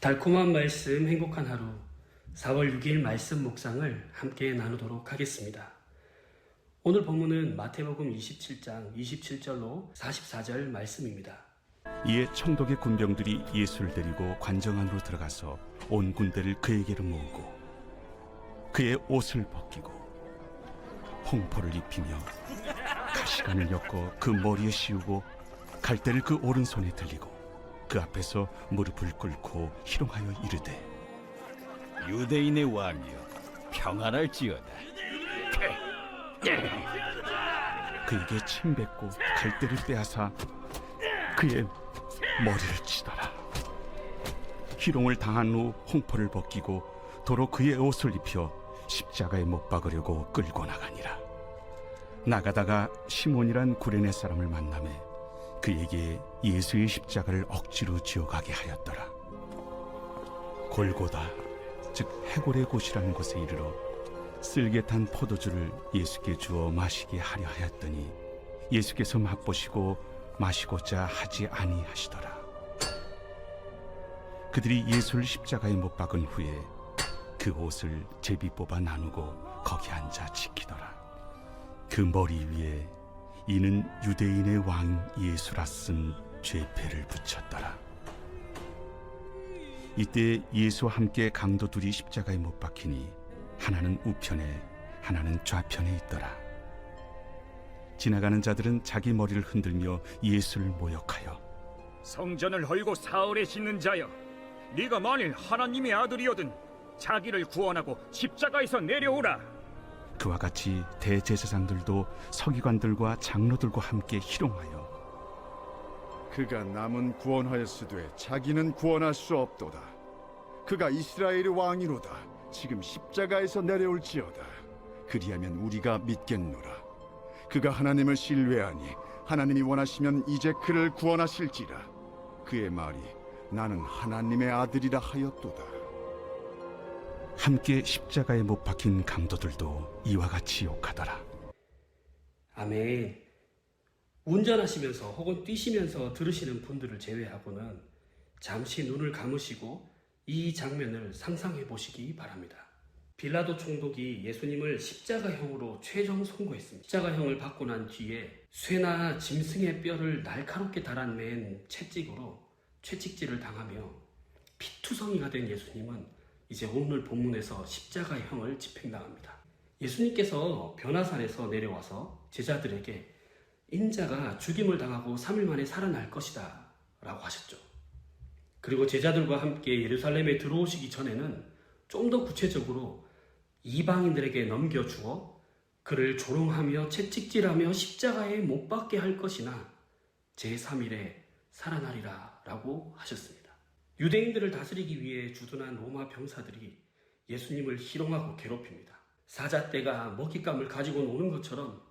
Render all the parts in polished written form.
달콤한 말씀, 행복한 하루, 4월 6일 말씀 묵상을 함께 나누도록 하겠습니다. 오늘 본문은 마태복음 27장 27절로 44절 말씀입니다. 이에 청독의 군병들이 예수를 데리고 관정 안으로 들어가서 온 군대를 그에게로 모으고 그의 옷을 벗기고 홍포를 입히며 가시관을 엮어 그 머리에 씌우고 갈대를 그 오른손에 들리고 그 앞에서 무릎을 꿇고 희롱하여 이르되 유대인의 왕이여 평안할지어다. 그에게 침뱉고 갈대를 빼앗아 그의 머리를 치더라. 희롱을 당한 후 홍포를 벗기고 도로 그의 옷을 입혀 십자가에 못 박으려고 끌고 나가니라. 나가다가 시몬이란 구레네 사람을 만나매 그에게 예수의 십자가를 억지로 지어가게 하였더라. 골고다 즉 해골의 곳이라는 곳에 이르러 쓸개 탄 포도주를 예수께 주어 마시게 하려 하였더니 예수께서 맛보시고 마시고자 하지 아니하시더라. 그들이 예수를 십자가에 못 박은 후에 그 옷을 제비 뽑아 나누고 거기 앉아 지키더라. 그 머리 위에 이는 유대인의 왕 예수라 쓴 죄패를 붙였더라. 이때 예수와 함께 강도 둘이 십자가에 못 박히니 하나는 우편에 하나는 좌편에 있더라. 지나가는 자들은 자기 머리를 흔들며 예수를 모욕하여 성전을 헐고 사흘에 씻는 자여, 네가 만일 하나님의 아들이거든 자기를 구원하고 십자가에서 내려오라. 그와 같이 대제사장들도 서기관들과 장로들과 함께 희롱하여 그가 남은 구원하였으되 자기는 구원할 수 없도다. 그가 이스라엘의 왕이로다. 지금 십자가에서 내려올지어다. 그리하면 우리가 믿겠노라. 그가 하나님을 신뢰하니 하나님이 원하시면 이제 그를 구원하실지라. 그의 말이 나는 하나님의 아들이라 하였도다. 함께 십자가에 못 박힌 강도들도 이와 같이 욕하더라. 아멘. 운전하시면서 혹은 뛰시면서 들으시는 분들을 제외하고는 잠시 눈을 감으시고 이 장면을 상상해 보시기 바랍니다. 빌라도 총독이 예수님을 십자가형으로 최종 선고했습니다. 십자가형을 받고 난 뒤에 쇠나 짐승의 뼈를 날카롭게 달아맨 채찍으로 채찍질을 당하며 피투성이가 된 예수님은 이제 오늘 본문에서 십자가형을 집행당합니다. 예수님께서 변화산에서 내려와서 제자들에게 인자가 죽임을 당하고 3일 만에 살아날 것이다 라고 하셨죠. 그리고 제자들과 함께 예루살렘에 들어오시기 전에는 좀 더 구체적으로 이방인들에게 넘겨주어 그를 조롱하며 채찍질하며 십자가에 못 박게 할 것이나 제3일에 살아나리라 라고 하셨습니다. 유대인들을 다스리기 위해 주둔한 로마 병사들이 예수님을 희롱하고 괴롭힙니다. 사자떼가 먹잇감을 가지고 노는 것처럼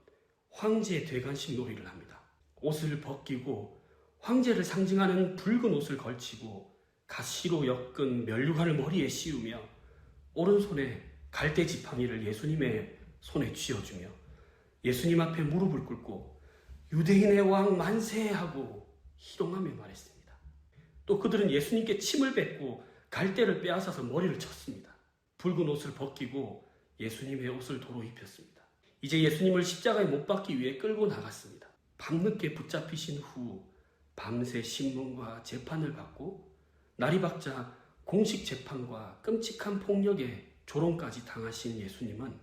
황제의 대관식 놀이를 합니다. 옷을 벗기고 황제를 상징하는 붉은 옷을 걸치고 가시로 엮은 면류관을 머리에 씌우며 오른손에 갈대 지팡이를 예수님의 손에 쥐어주며 예수님 앞에 무릎을 꿇고 유대인의 왕 만세 하고 희롱하며 말했습니다. 또 그들은 예수님께 침을 뱉고 갈대를 빼앗아서 머리를 쳤습니다. 붉은 옷을 벗기고 예수님의 옷을 도로 입혔습니다. 이제 예수님을 십자가에 못 박기 위해 끌고 나갔습니다. 밤늦게 붙잡히신 후 밤새 신문과 재판을 받고 날이 밝자 공식 재판과 끔찍한 폭력에 조롱까지 당하신 예수님은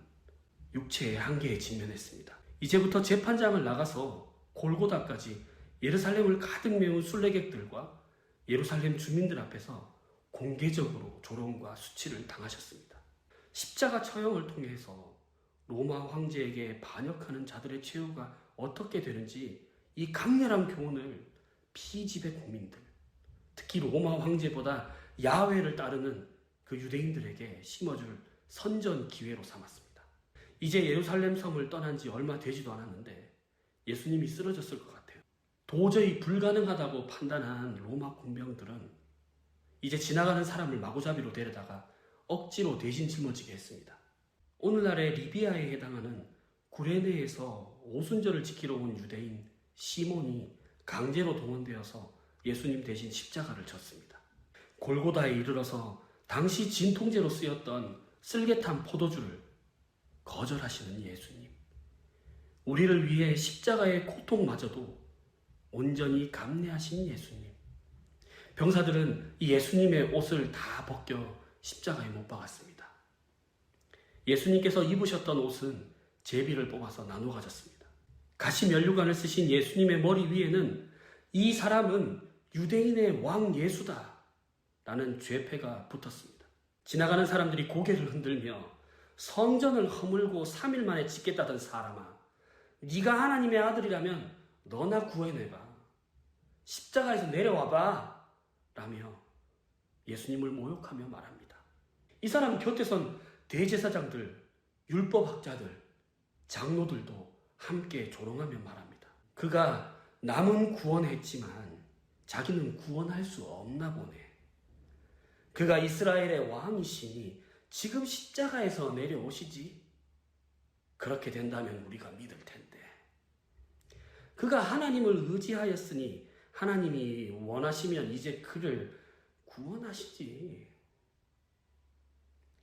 육체의 한계에 직면했습니다. 이제부터 재판장을 나가서 골고다까지 예루살렘을 가득 메운 순례객들과 예루살렘 주민들 앞에서 공개적으로 조롱과 수치를 당하셨습니다. 십자가 처형을 통해서 로마 황제에게 반역하는 자들의 최후가 어떻게 되는지 이 강렬한 교훈을 피지배 국민들, 특히 로마 황제보다 야훼를 따르는 그 유대인들에게 심어줄 선전 기회로 삼았습니다. 이제 예루살렘 성을 떠난 지 얼마 되지도 않았는데 예수님이 쓰러졌을 것 같아요. 도저히 불가능하다고 판단한 로마 군병들은 이제 지나가는 사람을 마구잡이로 데려다가 억지로 대신 짊어지게 했습니다. 오늘날의 리비아에 해당하는 구레네에서 오순절을 지키러 온 유대인 시몬이 강제로 동원되어서 예수님 대신 십자가를 졌습니다. 골고다에 이르러서 당시 진통제로 쓰였던 쓸개탄 포도주를 거절하시는 예수님. 우리를 위해 십자가의 고통마저도 온전히 감내하신 예수님. 병사들은 이 예수님의 옷을 다 벗겨 십자가에 못 박았습니다. 예수님께서 입으셨던 옷은 제비를 뽑아서 나눠 가졌습니다. 가시 면류관을 쓰신 예수님의 머리 위에는 이 사람은 유대인의 왕 예수다 라는 죄패가 붙었습니다. 지나가는 사람들이 고개를 흔들며 성전을 허물고 3일 만에 짓겠다던 사람아, 네가 하나님의 아들이라면 너나 구해내봐. 십자가에서 내려와봐 라며 예수님을 모욕하며 말합니다. 이 사람 곁에선 대제사장들, 율법학자들, 장로들도 함께 조롱하며 말합니다. 그가 남은 구원했지만 자기는 구원할 수 없나 보네. 그가 이스라엘의 왕이시니 지금 십자가에서 내려오시지. 그렇게 된다면 우리가 믿을 텐데. 그가 하나님을 의지하였으니 하나님이 원하시면 이제 그를 구원하시지.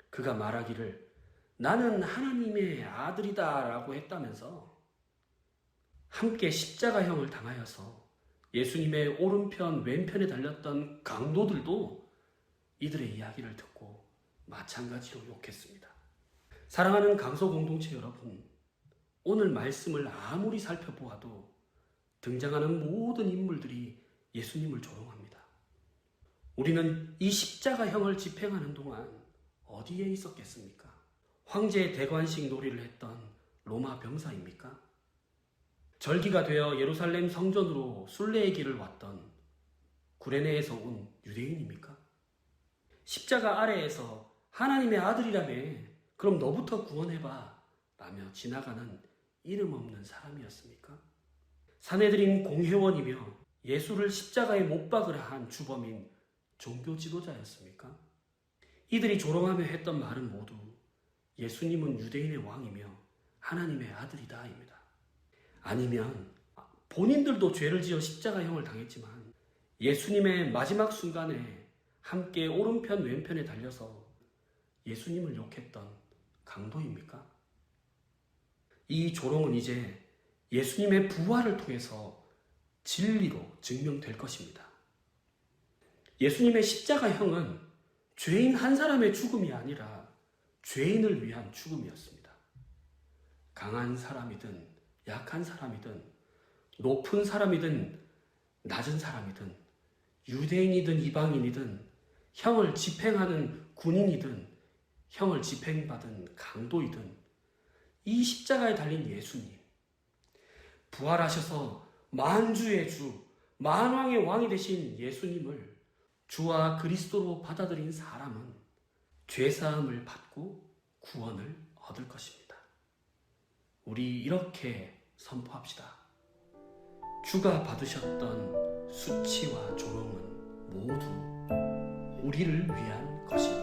그가 말하기를 나는 하나님의 아들이다 라고 했다면서 함께 십자가형을 당하여서 예수님의 오른편 왼편에 달렸던 강도들도 이들의 이야기를 듣고 마찬가지로 욕했습니다. 사랑하는 강소 공동체 여러분, 오늘 말씀을 아무리 살펴보아도 등장하는 모든 인물들이 예수님을 조롱합니다. 우리는 이 십자가형을 집행하는 동안 어디에 있었겠습니까? 황제 대관식 놀이를 했던 로마 병사입니까? 절기가 되어 예루살렘 성전으로 순례의 길을 왔던 구레네에서 온 유대인입니까? 십자가 아래에서 하나님의 아들이라며 그럼 너부터 구원해봐 라며 지나가는 이름 없는 사람이었습니까? 사내들인 공회원이며 예수를 십자가에 못 박으라 한 주범인 종교 지도자였습니까? 이들이 조롱하며 했던 말은 모두 예수님은 유대인의 왕이며 하나님의 아들이다입니다. 아니면 본인들도 죄를 지어 십자가형을 당했지만 예수님의 마지막 순간에 함께 오른편 왼편에 달려서 예수님을 욕했던 강도입니까? 이 조롱은 이제 예수님의 부활을 통해서 진리로 증명될 것입니다. 예수님의 십자가형은 죄인 한 사람의 죽음이 아니라 죄인을 위한 죽음이었습니다. 강한 사람이든 약한 사람이든 높은 사람이든 낮은 사람이든 유대인이든 이방인이든 형을 집행하는 군인이든 형을 집행받은 강도이든 이 십자가에 달린 예수님, 부활하셔서 만주의 주, 만왕의 왕이 되신 예수님을 주와 그리스도로 받아들인 사람은 죄사함을 받고 구원을 얻을 것입니다. 우리 이렇게 선포합시다. 주가 받으셨던 수치와 조롱은 모두 우리를 위한 것입니다.